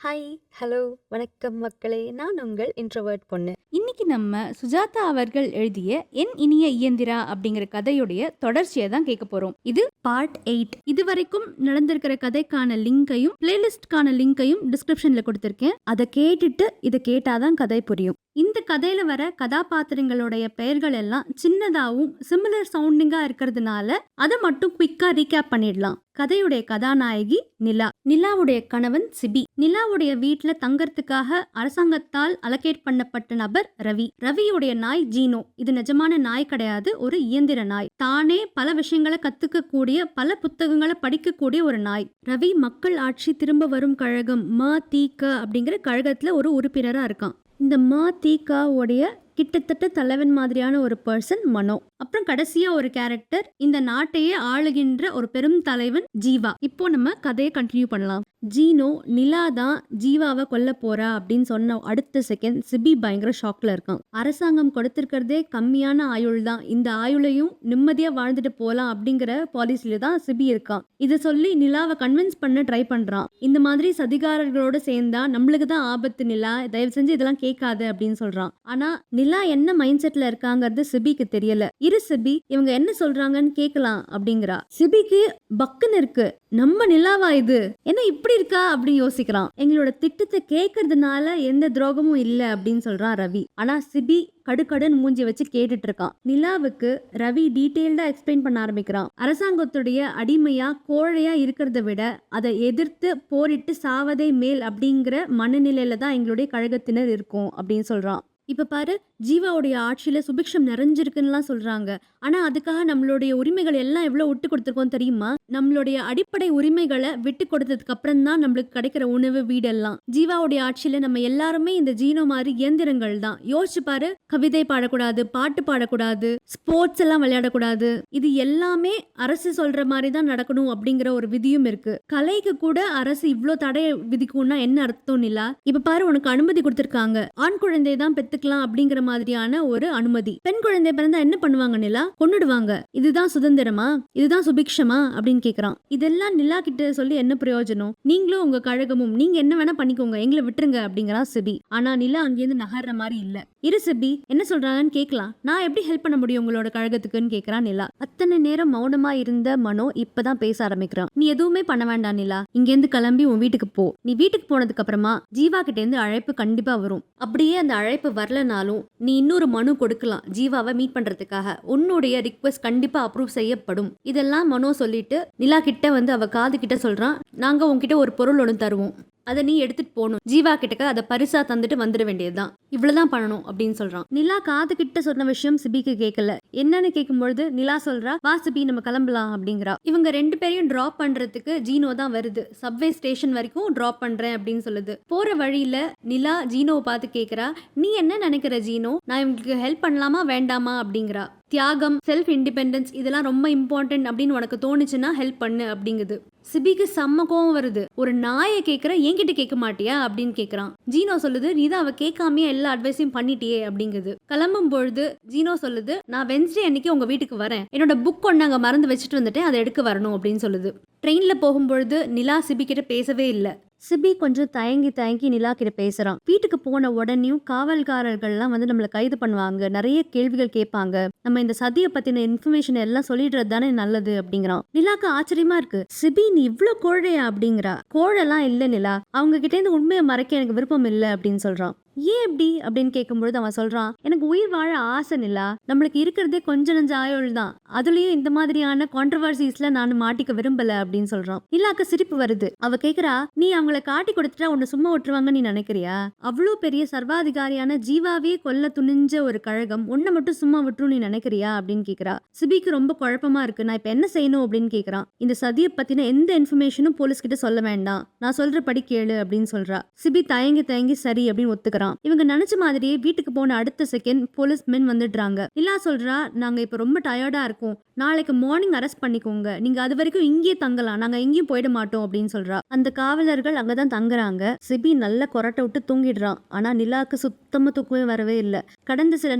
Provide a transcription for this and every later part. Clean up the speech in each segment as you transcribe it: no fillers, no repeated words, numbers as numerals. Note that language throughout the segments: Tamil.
ஹாய், ஹலோ, வணக்கம் மக்களே! நான் உங்கள் இன்ட்ரோவர்ட் பொண்ணு. இன்னைக்கு நம்ம சுஜாதா அவர்கள் எழுதிய என் இனிய இயந்திரா அப்படிங்கிற கதையுடைய தொடர்ச்சியை தான் கேட்க போறோம். இது பார்ட் 8. இதுவரைக்கும் நடந்திருக்கிற கதைக்கான லிங்கையும் பிளேலிஸ்ட்கான லிங்கையும் டிஸ்கிரிப்ஷன்ல கொடுத்திருக்கேன். அதை கேட்டுட்டு இதை கேட்டாதான் கதை புரியும். இந்த கதையில வர கதாபாத்திரங்களுடைய பெயர்கள் எல்லாம் சின்னதாவும் சிமிலர் சவுண்டிங்கா இருக்கிறதுனால அதை மட்டும் குவிக்கா ரீகேப் பண்ணிடலாம். கதையுடைய கதாநாயகி நிலா. நிலாவுடைய கணவன் சிபி. நிலாவுடைய வீட்டுல தங்கறதுக்காக அரசாங்கத்தால் அலோகேட் பண்ணப்பட்ட நபர் ரவி. ரவியுடைய நாய் ஜீனோ. இது நிஜமான நாய் கிடையாது, ஒரு இயந்திர நாய். தானே பல விஷயங்களை கத்துக்க கூடிய, பல புத்தகங்களை படிக்கக்கூடிய ஒரு நாய். ரவி மக்கள் ஆட்சி திரும்ப வரும் கழகம் ம.தி.க. அப்படிங்கிற கழகத்துல ஒரு உறுப்பினரா இருக்கான். இந்த ம.தி.க.உடைய கிட்டத்தட்ட தலைவன் மாதிரியான ஒரு பர்சன் மனோ. அப்புறம் கடைசியா ஒரு கேரக்டர், இந்த நாட்டையே ஆளுகின்ற ஒரு பெரும் தலைவன் ஜீவா. இப்போ நம்ம கதையை கண்டினியூ பண்ணலாம். ஜீனோ நிலா தான் ஜீவாவை கொல்ல போறா அப்படின்னு சொன்ன அடுத்த செகண்ட் சிபி பயங்கர ஷாக்ல இருக்கான். அரசாங்கம் கொடுத்திருக்கிறதே கம்மியான ஆயுள் தான், இந்த ஆயுளையும் நிம்மதியா வாழ்ந்துட்டு போலாம் அப்படிங்கிற பாலிசில தான் சிபி இருக்கான். இதை சொல்லி நிலாவை கன்வின்ஸ் பண்ண ட்ரை பண்றான். இந்த மாதிரி சதிகாரர்களோட சேர்ந்தா நம்மளுக்கு தான் ஆபத்து நிலா, தயவு செஞ்சு இதெல்லாம் கேட்காது அப்படின்னு சொல்றான். ஆனா நிலா என்ன மைண்ட் செட்ல இருக்காங்கிறது சிபிக்கு தெரியல. இரு சிபி, இவங்க என்ன சொல்றாங்கன்னு கேட்கலாம் அப்படிங்கிறா. சிபிக்கு பக்குன்னு இருக்கு, நம்ம நிலாவா இது, என்ன இப்படி இருக்கா அப்படின்னு யோசிக்கிறான். எங்களோட திட்டத்தை கேட்கறதுனால எந்த துரோகமும் இல்ல அப்படின்னு சொல்றான் ரவி. ஆனா சிபி கடுக்கடுன்னு மூஞ்சி வச்சு கேட்டுட்டு இருக்கான். நிலாவுக்கு ரவி டீட்டெயில்டா எக்ஸ்பிளைன் பண்ண ஆரம்பிக்கிறான். அரசாங்கத்துடைய அடிமையா கோழையா இருக்கிறத விட அதை எதிர்த்து போரிட்டு சாவதே மேல் அப்படிங்கிற மனநிலையில தான் எங்களுடைய கழகத்தினர் இருக்கும் அப்படின்னு சொல்றான். இப்ப பாரு, ஜீவாவுடைய ஆட்சியில சுபிக்ஷம் நிறைஞ்சிருக்குன்னு சொல்றாங்க. ஆனா அதுக்காக நம்மளுடைய உரிமைகள் எல்லாம் எவ்வளவு விட்டு கொடுத்துருக்கோம் தெரியுமா? நம்மளுடைய அடிப்படை உரிமைகளை விட்டு கொடுத்ததுக்கு அப்புறம் தான் நம்மளுக்கு கிடைக்கிற உணவு, வீடெல்லாம். ஜீவாவுடைய ஆட்சியில நம்ம எல்லாருமே இந்த ஜீனோ மாதிரி இயந்திரங்கள் தான். யோசிச்சு பாரு, கவிதை பாடக்கூடாது, பாட்டு பாடக்கூடாது, ஸ்போர்ட்ஸ் எல்லாம் விளையாடக்கூடாது, இது எல்லாமே அரசு சொல்ற மாதிரி தான் நடக்கணும் அப்படிங்கிற ஒரு விதியும் இருக்கு. கலைக்கு கூட அரசு இவ்ளோ தடை விதிக்கும்னா என்ன அர்த்தம் இல்ல? இப்ப பாரு, உனக்கு அனுமதி கொடுத்திருக்காங்க, ஆண் குழந்தை தான் பெத்துக்கலாம் அப்படிங்கிற மாதிரியான ஒரு அனுமதி. பெண் குழந்தை பிறந்தா என்ன பண்ணுவாங்க நிலா? கொன்னுடுவாங்க. இதுதான் சுதந்திரமா? இதுதான் சுபிக்ஷமா அப்படின்னு கேக்குறான். இதெல்லாம் நிலா கிட்ட சொல்லி என்ன பிரயோஜனம்? நீங்களும் உங்க கழகமும் நீங்க என்ன வேணா பண்ணிக்கோங்க, எங்களை விட்டுருங்க அப்படிங்கிறான் சிபி. ஆனா நிலா அங்கேருந்து நகர்ற மாதிரி இல்ல. இரு சிபி, என்ன சொல்றாங்கன்னு கேட்கலாம், நான் எப்படி ஹெல்ப் பண்ண முடியும் உங்களோட கழகத்துக்குன்னு கேக்குறான் நிலா. அத்தனை நேரம் மௌனமா இருந்த மனோ இப்பதான் பேச ஆரம்பிக்கிறான். நீ எதுவுமே பண்ண வேண்டாம் நிலா, இங்கேருந்து கிளம்பி உன் வீட்டுக்கு போ. நீ வீட்டுக்கு போனதுக்கு அப்புறமா ஜீவா கிட்ட இருந்து அழைப்பு கண்டிப்பா வரும். அப்படியே அந்த அழைப்பு வரலனாலும் நீ இன்னொரு மனு கொடுக்கலாம் ஜீவாவை மீட் பண்றதுக்காக. உன்னுடைய ரிக்வெஸ்ட் கண்டிப்பா அப்ரூவ் செய்யப்படும். இதெல்லாம் மனோ சொல்லிட்டு நிலா கிட்ட வந்து அவ காது கிட்ட சொல்றான், நாங்க உன்கிட்ட ஒரு பொருள் ஒன்று தருவோம், அதை நீ எடுத்துட்டு போகணும். ஜீவா கிட்டக்க அதை பரிசா தந்துட்டு வந்துட வேண்டியதுதான், இவ்வளவுதான் பண்ணணும் அப்படின்னு சொல்றான். நிலா காது கிட்ட சொன்ன விஷயம் சிபிக்கு கேட்கல. என்னன்னு கேட்கும்பொழுது நிலா சொல்றா, வா சிபி நம்ம கிளம்பலாம் அப்படிங்கிறா. இவங்க ரெண்டு பேரையும் டிராப் பண்றதுக்கு ஜீனோ தான் வருது. சப்வே ஸ்டேஷன் வரைக்கும் டிராப் பண்றேன் அப்படின்னு சொல்லுது. போற வழியில நிலா ஜீனோவை பார்த்து கேக்குறா, நீ என்ன நினைக்கிற ஜீனோ, நான் இவங்களுக்கு ஹெல்ப் பண்ணலாமா வேண்டாமா அப்படிங்கிறா. தியாகம், செல்ஃப் இண்டிபெண்டன்ஸ் இதெல்லாம் ரொம்ப இம்பார்ட்டன்ட் அப்படின்னு உனக்கு தோணுச்சுன்னா ஹெல்ப் பண்ணு அப்படிங்குது. சிபிக்கு செம்ம கோவம் வருது. ஒரு நாயை கேட்குற, என்கிட்ட கேட்க மாட்டியா அப்படின்னு கேட்குறான். ஜீனோ சொல்லுது, நீ தான் அவ கேட்காமே எல்லா அட்வைஸையும் பண்ணிட்டியே அப்படிங்குது. கிளம்பும் பொழுது ஜீனோ சொல்லுது, நான் வென்ஸ்டே அன்னைக்கு உங்க வீட்டுக்கு வரேன், என்னோட புக் ஒன்று அங்கே மறந்து வச்சுட்டு வந்துட்டேன், அதை எடுக்க வரணும் அப்படின்னு சொல்லுது. ட்ரெயின்ல போகும்பொழுது நிலா சிபி கிட்ட பேசவே இல்லை. சிபி கொஞ்சம் தயங்கி நிலா கிட்ட பேசுறான். வீட்டுக்கு போன உடனேயும் காவல்காரர்கள்லாம் வந்து நம்மளை கைது பண்ணுவாங்க, நிறைய கேள்விகள் கேட்பாங்க, நம்ம இந்த சதியை பத்தின இன்ஃபர்மேஷன் எல்லாம் சொல்லிடுறது தானே நல்லது அப்படிங்கிறான். நிலாக்கு ஆச்சரியமா இருக்கு, சிபி நீ இவ்ளோ கோழையா அப்படிங்கிறா. கோழெல்லாம் இல்ல நிலா, அவங்க கிட்ட இருந்து உண்மையை மறைக்க எனக்கு விருப்பம் இல்லை அப்படின்னு சொல்றான். ஏன் எப்படி அப்படின்னு கேட்கும்பொழுது அவன் சொல்றான், எனக்கு உயிர் வாழ ஆசை நிலா, நம்மளுக்கு இருக்கிறதே கொஞ்ச நஞ்ச ஆயுள் தான், அதுலயும் இந்த மாதிரியான கான்ட்ரவர்சிஸ்ல நான் மாட்டிக்க விரும்பல அப்படின்னு சொல்றான். நிலாக்கு சிரிப்பு வருது. அவ கேக்குறா, நீ அவங்கள காட்டி கொடுத்துட்டா உன்னை சும்மா விட்டுருவாங்க நீ நினைக்கிறியா? அவ்வளவு பெரிய சர்வாதிகாரியான ஜீவாவே கொல்ல துணிஞ்ச ஒரு கழகம் உன்னை மட்டும் சும்மா விட்டுரும் நீ நினைக்கிறியா அப்படின்னு கேக்குறா. சிபிக்கு ரொம்ப குழப்பமா இருக்கு, நான் இப்ப என்ன செய்யணும் அப்படின்னு கேக்குறான். இந்த சதியை பத்தின எந்த இன்ஃபர்மேஷனும் போலீஸ் கிட்ட சொல்ல வேண்டாம், நான் சொல்றபடி கேளு அப்படின்னு சொல்றா. சிபி தயங்கி சரி அப்படின்னு ஒத்துக்கிறான். இவங்க நினைச்ச மாதிரியே வீட்டுக்கு போன அடுத்த செகண்ட் போலீஸ் மென் வந்துடுறாங்க. நிலா சொல்றா, நாங்க இப்ப ரொம்ப டயர்டா இருக்கோம், நாளைக்கு மார்னிங் அரெஸ்ட் பண்ணிக்கோங்க, நீங்க அது வரைக்கும் இங்கே தங்கலாம், நாங்க எங்கேயும் போயிட மாட்டோம் அப்படின்னு சொல்றா. அந்த காவலர்கள் அங்கதான் தங்குறாங்க. சிபி நல்ல கொரட்டை விட்டு தூங்கிடுறான். ஆனா நிலாக்கு சுத்தமா தூக்கமே வரவே இல்லை. கடந்த சில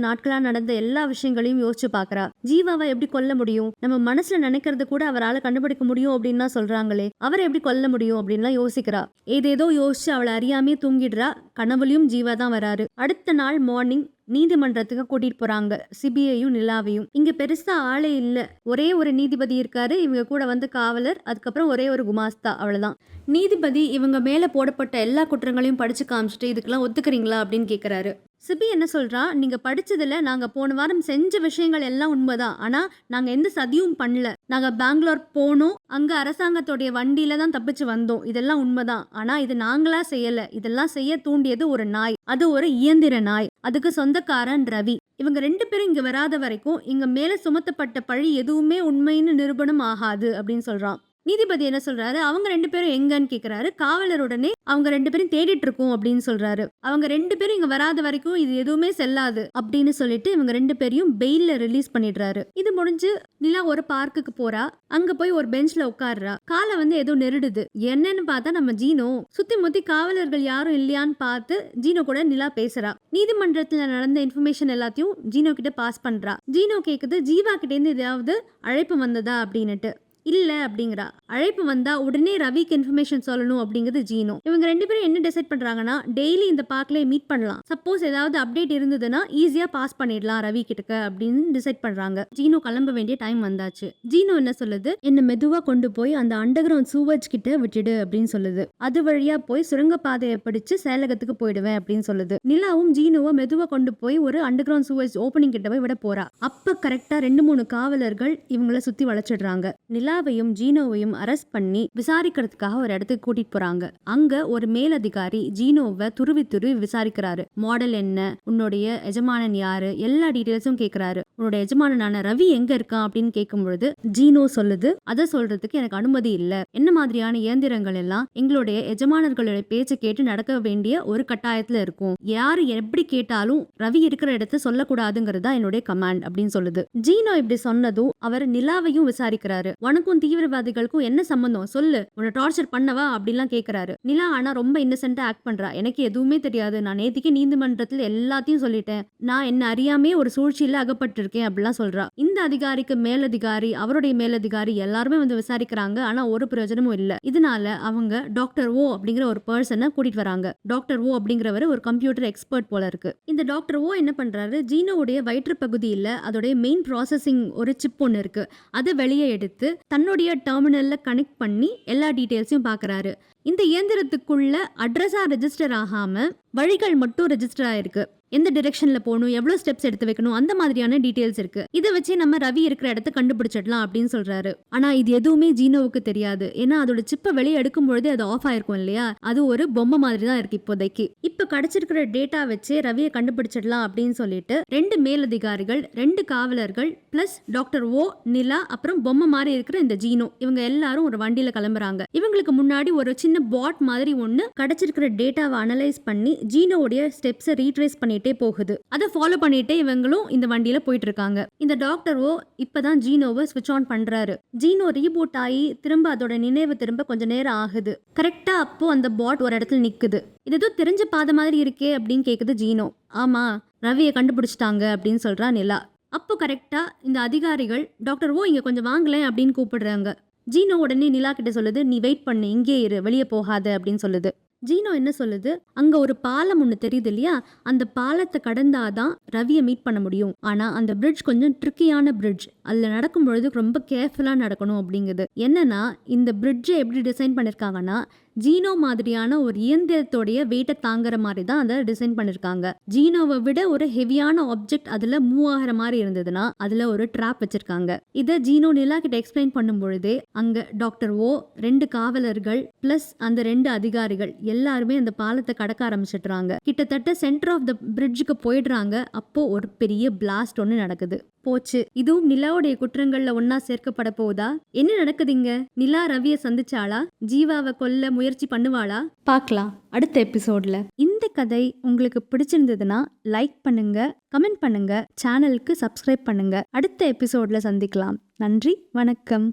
நாட்களா நடந்த எல்லா விஷயங்களையும் யோசிச்சு பாக்குறா. ஜீவாவை எப்படி கொல்ல முடியும், நம்ம மனசுல நினைக்கிறது கூட அவரால் கண்டுபிடிக்க முடியும் அப்படின்னு சொல்றாங்களே, அவரை எப்படி கொல்ல முடியும் அப்படின்லாம் யோசிக்கிறா. ஏதேதோ யோசிச்சு அவளை அறியாமே தூங்கிடுறா. கனவுலையும் ஜீவா தான் வராரு. அடுத்த நாள் மார்னிங் நீதிமன்றத்துக்கு கூட்டிட்டு போறாங்க சிபிஐயும் நிலாவையும். இங்க பெருசா ஆளே இல்ல, ஒரே ஒரு நீதிபதி இருக்காரு, இவங்க கூட வந்து காவலர், அதுக்கப்புறம் ஒரே ஒரு குமாஸ்தா, அவ்வளவுதான். நீதிபதி இவங்க மேல போடப்பட்ட எல்லா குற்றங்களையும் படிச்சு காமிச்சிட்டு இதுக்கெல்லாம் ஒத்துக்கிறீங்களா அப்படின்னு கேக்குறாரு. சிபி என்ன சொல்றா, நீங்க படிச்சதுல நாங்க போன வாரம் செஞ்ச விஷயங்கள் எல்லாம் உண்மைதான், ஆனா நாங்க எந்த சதியும் பண்ணல. நாங்க பெங்களூர் போனோம், அங்க அரசாங்கத்தோடைய வண்டியில தான் தப்பிச்சு வந்தோம், இதெல்லாம் உண்மைதான். ஆனா இது நாங்களா செய்யல, இதெல்லாம் செய்ய தூண்டியது ஒரு நாய், அது ஒரு இயந்திர நாய், அதுக்கு சொந்தக்காரன் ரவி. இவங்க 2 பேரும் இங்க வராத வரைக்கும் இங்க மேல சுமத்தப்பட்ட பழி எதுவுமே உண்மைன்னு நிரூபணம் ஆகாது அப்படின்னு சொல்றான். நீதிபதி என்ன சொல்றாரு, அவங்க 2 பேரும் எங்கன்னு கேக்குறாரு. காவலர் உடனே அவங்க 2 பேரும் தேடிட்டு இருக்கோம் அப்படின்னு சொல்றாரு. அவங்க 2 பேரும் இங்க வராத வரைக்கும் இது எதுவுமே செல்லாது அப்படின்னு சொல்லிட்டு இவங்க 2 பேரையும் பெயில்ல ரிலீஸ் பண்ணிடுறாரு. இது முடிஞ்சு நிலா ஒரு பார்க்குக்கு போறா. அங்க போய் ஒரு பெஞ்ச்ல உட்கார்றா. காலை வந்து ஏதோ நெருடுது. என்னன்னு பார்த்தா நம்ம ஜீனோ. சுத்தி முத்தி காவலர்கள் யாரும் இல்லையான்னு பார்த்து ஜீனோ கூட நிலா பேசுறா. நீதிமன்றத்துல நடந்த இன்ஃபர்மேஷன் எல்லாத்தையும் ஜீனோ கிட்ட பாஸ் பண்றா. ஜீனோ கேக்குது, ஜீவா கிட்ட இருந்து ஏதாவது அழைப்பு வந்ததா அப்படின்னுட்டு. இல்ல அப்படிங்கிறா. அழைப்பு வந்தா உடனே ரவிக்கு இன்ஃபர்மேஷன் சொல்லணும் அப்படிங்கிறது ஜீனோ. இவங்க 2 பேரும் என்ன டிசைட் பண்றாங்கன்னா, டெய்லி இந்த பார்க்ல மீட் பண்ணலாம், சப்போஸ் ஏதாவது அப்டேட் இருந்ததுன்னா ஈஸியா பாஸ் பண்ணிடலாம் ரவி கிட்ட அப்படின்னு டிசைட் பண்றாங்க. ஜீனோ கிளம்ப வேண்டிய டைம் வந்தாச்சு. ஜீனோ என்ன சொல்லுது, என்ன மெதுவா கொண்டு போய் அந்த அண்டர் கிரவுண்ட் சூவர்ஜ் கிட்ட விட்டுடு அப்படின்னு சொல்லுது. அது வழியா போய் சுரங்க பாதையை பிடிச்சு சேலகத்துக்கு போயிடுவேன் அப்படின்னு சொல்லுது. நிலாவும் ஜீனோவை மெதுவா கொண்டு போய் ஒரு அண்டர் கிரவுண்ட் சூவர்ஜ் ஓப்பனிங் கிட்ட போய் விட போறா. அப்ப கரெக்டா 2-3 காவலர்கள் இவங்களை சுத்தி வளைச்சிடுறாங்க. நிலாவையும் ஜீனோவையும் அரெஸ்ட் பண்ணி விசாரிக்கிறதுக்காக ஒரு இடத்துக்கு கூட்டிட்டு போறாங்க. அங்க ஒரு மேலதிகாரி ஜீனோவை துருவி விசாரிக்கிறாரு. மாடல் என்ன, உன்னுடைய எஜமானன் யாரு, எல்லா டீடைல்ஸும் கேக்குறாரு. உன்னோட எஜமானனான ரவி எங்க இருக்கான் அப்படின்னு கேட்கும் பொழுது ஜீனோ சொல்லுது, அதை சொல்றதுக்கு எனக்கு அனுமதி இல்ல. என்ன மாதிரியான இயந்திரங்கள் எல்லாம் எங்களுடைய எஜமானர்களுடைய பேச்சை கேட்டு நடக்க வேண்டிய ஒரு கட்டாயத்துல இருக்கும். யாரு எப்படி கேட்டாலும் ரவி இருக்கிற இடத்த சொல்லக்கூடாதுங்கிறது தான் என்னுடைய கமாண்ட் அப்படின்னு சொல்லுது. ஜீனோ இப்படி சொன்னதும் அவர் நிலாவையும் விசாரிக்கிறாரு. உனக்கும் தீவிரவாதிகளுக்கும் என்ன சம்பந்தம் சொல்லு, உன்னை டார்ச்சர் பண்ணவா அப்படிலாம் கேக்குறாரு. நிலா ஆனா ரொம்ப இன்னசென்ட்டா ஆக்ட் பண்றா. எனக்கு எதுவுமே தெரியாது, நான் நேத்திக்கு நீதிமன்றத்தில் எல்லாத்தையும் சொல்லிட்டேன், நான் என்ன அறியாமே ஒரு சூழ்ச்சியில அகப்பட்டிருக்கேன் அப்படிலாம் சொல்றா. இந்த அதிகாரிக்கு மேலதிகாரி, அவருடைய மேலதிகாரி எல்லாருமே வந்து விசாரிக்கிறாங்க. ஆனா ஒரு பிரயோஜனமும் இல்ல. இதனால அவங்க டாக்டர் ஓ அப்படிங்கிற ஒரு பர்சனை கூட்டிட்டு வராங்க. டாக்டர் ஓ அப்படிங்கிறவர் ஒரு கம்ப்யூட்டர் எக்ஸ்பர்ட் போல இருக்கு. இந்த டாக்டர் ஓ என்ன பண்றாரு, ஜீனோவுடைய வயிற்று பகுதியில அதோடைய மெயின் ப்ராசஸிங் ஒரு சிப் ஒன்று இருக்கு, அதை வெளியே எடுத்து தன்னுடைய டெர்மினல்ல கனெக்ட் பண்ணி எல்லா டீடைல்ஸையும் பார்க்கறாரு. இந்த இயந்திரத்துக்குள்ள அட்ரஸா ரெஜிஸ்டர் ஆகாம வழிகள் மட்டும் ரெஜிஸ்டர் ஆயிருக்கு. எந்த டிரெக்ஷன்ல போகணும், எவ்வளவு ஸ்டெப்ஸ் எடுத்து வைக்கணும், அந்த மாதிரியான டீடைல்ஸ் இருக்கு. இதை வச்சு நம்ம ரவி இருக்கிற இடத்த கண்டுபிடிச்சிடலாம் அப்படின்னு சொல்றாரு. ஆனா இது எதுவுமே ஜீனோவுக்கு தெரியாது. ஏன்னா அதோட சிப்பை வெளியே எடுக்கும் பொழுது அது ஆஃப் ஆயிருக்கும் இல்லையா, அது ஒரு பொம்மை மாதிரி தான் இருக்கு இப்போதைக்கு. இப்ப கிடைச்சிருக்கிற டேட்டா வச்சு ரவியை கண்டுபிடிச்சிடலாம் அப்படின்னு சொல்லிட்டு 2 மேலதிகாரிகள், 2 காவலர்கள் பிளஸ் டாக்டர் ஓ, நிலா, அப்புறம் பொம்மை மாதிரி இருக்கிற இந்த ஜீனோ, இவங்க எல்லாரும் ஒரு வண்டியில கிளம்புறாங்க. இவங்களுக்கு முன்னாடி ஒரு சின்ன பாட் மாதிரி ஒண்ணு கிடைச்சிருக்கிற டேட்டாவை அனலைஸ் பண்ணி ஜீனோவுடைய ஸ்டெப்ஸை ரீட்ரேஸ் பண்ணிட்டே போகுது. அதை ஃபாலோ பண்ணிட்டே இவங்களும் இந்த வண்டியில போயிட்டு இருக்காங்க. இந்த டாக்டர் ஓ இப்பதான் ஜீனோவை ஸ்விட்ச் ஆன் பண்றாரு. ஜீனோ ரீபூட் ஆகி திரும்ப அதோட நினைவு திரும்ப கொஞ்ச நேரம் ஆகுது. கரெக்டா அப்போ அந்த பாட் ஒரு இடத்துல நிக்குது. இது ஏதோ தெரிஞ்ச பாதை மாதிரி இருக்கே அப்படின்னு கேக்குது ஜீனோ. ஆமா, ரவியை கண்டுபிடிச்சிட்டாங்க அப்படின்னு சொல்றா நிலா. அப்போ கரெக்டா இந்த அதிகாரிகள் டாக்டர் ஓ இங்க கொஞ்சம் வாங்கலேன் அப்படின்னு கூப்பிடுறாங்க. ஜீனோ உடனே நிலா கிட்ட சொல்லுது, நீ வெயிட் பண்ணு, இங்கே இரு, வெளியே போகாத அப்படின்னு சொல்லுது. ஜீனோ என்ன சொல்லுது, அங்க ஒரு பாலம் ஒண்ணு தெரியுது இல்லையா, அந்த பாலத்தை கடந்தாதான் ரவியை மீட் பண்ண முடியும். ஆனா அந்த பிரிட்ஜ் கொஞ்சம் ட்ரிக்கியான பிரிட்ஜ், அதுல நடக்கும் பொழுது ரொம்ப கேர்ஃபுல்லா நடக்கணும் அப்படிங்குது. என்னன்னா இந்த பிரிட்ஜை எப்படி டிசைன் பண்ணிருக்காங்கன்னா, ஜீனோ மாதிரியான ஒரு இயந்திரத்தோடைய வெயிட்டை தாங்குற மாதிரி தான் அதை டிசைன் பண்ணிருக்காங்க. ஜீனோவை விட ஒரு ஹெவியான ஆப்ஜெக்ட் அதுல மூவ் ஆகிற மாதிரி இருந்ததுன்னா அதுல ஒரு ட்ராப் வச்சிருக்காங்க. இதை ஜீனோ நிலா கிட்ட எக்ஸ்பிளைன் பண்ணும் பொழுதே அங்க டாக்டர் ஓ, 2 காவலர்கள் பிளஸ் அந்த 2 அதிகாரிகள் எல்லாருமே அந்த பாலத்தை கடக்க ஆரம்பிச்சிடுறாங்க. கிட்டத்தட்ட சென்டர் ஆஃப் த பிரிட்ஜுக்கு போயிடுறாங்க. அப்போ ஒரு பெரிய பிளாஸ்ட் ஒன்று நடக்குது. போச்சு, இதுவும் நிலாவுடைய குற்றங்கள்ல ஒன்னா சேர்க்கப்பட போதா? என்ன நடக்குதுங்க? நிலா ரவியை சந்திச்சாளா? ஜீவாவை கொல்ல முயற்சி பண்ணுவாளா? பார்க்கலாம் அடுத்த எபிசோட்ல. இந்த கதை உங்களுக்கு பிடிச்சிருந்ததுன்னா லைக் பண்ணுங்க, கமெண்ட் பண்ணுங்க, சேனலுக்கு சப்ஸ்கிரைப் பண்ணுங்க. அடுத்த எபிசோட்ல சந்திக்கலாம். நன்றி, வணக்கம்.